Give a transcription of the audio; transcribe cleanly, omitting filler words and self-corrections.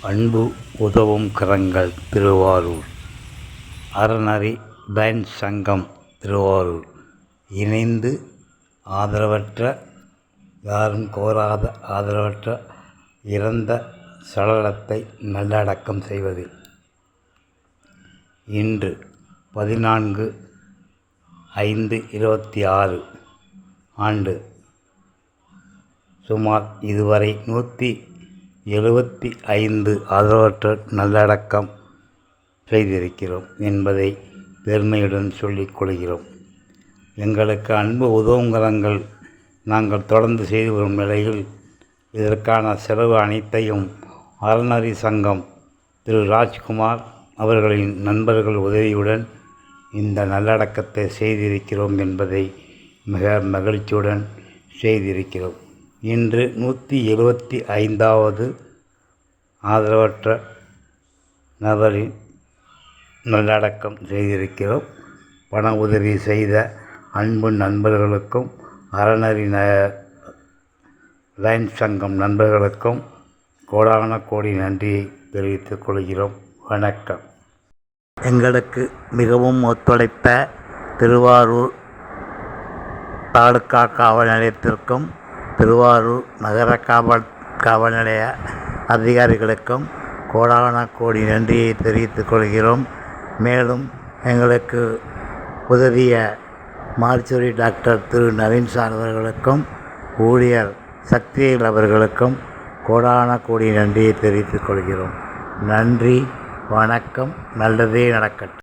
அன்பு உதவும் கரங்கள் திருவாரூர், அறநெறி லயன்ஸ் சங்கம் திருவாரூர் இணைந்து ஆதரவற்ற, யாரும் கோராத ஆதரவற்ற இறந்த சடலத்தை நல்லடக்கம் செய்வதில் இன்று 14/5/26 ஆண்டு சுமார் இதுவரை 175 ஆதரவற்றோர் நல்லடக்கம் செய்திருக்கிறோம் என்பதை பெருமையுடன் சொல்லிக் கொள்கிறோம். எங்களுக்கு அன்பு உதவுங்கரங்கள் நாங்கள் தொடர்ந்து செய்து வரும் நிலையில் இதற்கான செலவு அனைத்தையும் அறநெறி சங்கம் திரு ராஜ்குமார் அவர்களின் நண்பர்கள் உதவியுடன் இந்த நல்லடக்கத்தை செய்திருக்கிறோம் என்பதை மிக மகிழ்ச்சியுடன் செய்திருக்கிறோம். இன்று 175வது ஆதரவற்ற நபரின் நல்லடக்கம் செய்திருக்கிறோம். பண உதவி செய்த அன்பு நண்பர்களுக்கும் அறநெறி லயன்ஸ் சங்கம் நண்பர்களுக்கும் கோடான கோடி நன்றியை தெரிவித்துக் கொள்கிறோம். வணக்கம். எங்களுக்கு மிகவும் ஒத்துழைத்த திருவாரூர் தாலுகா காவல் நிலையத்திற்கும் திருவாரூர் நகர காவல் நிலைய அதிகாரிகளுக்கும் கோடான கோடி நன்றியை தெரிவித்துக் கொள்கிறோம். மேலும் எங்களுக்கு உதவிய மார்ச்சுரி டாக்டர் திரு நவீன் சார் அவர்களுக்கும் ஊழியர் சக்திவேல் அவர்களுக்கும் கோடான கோடி நன்றியை தெரிவித்துக் கொள்கிறோம். நன்றி, வணக்கம். நல்லதே நடக்கட்டும்.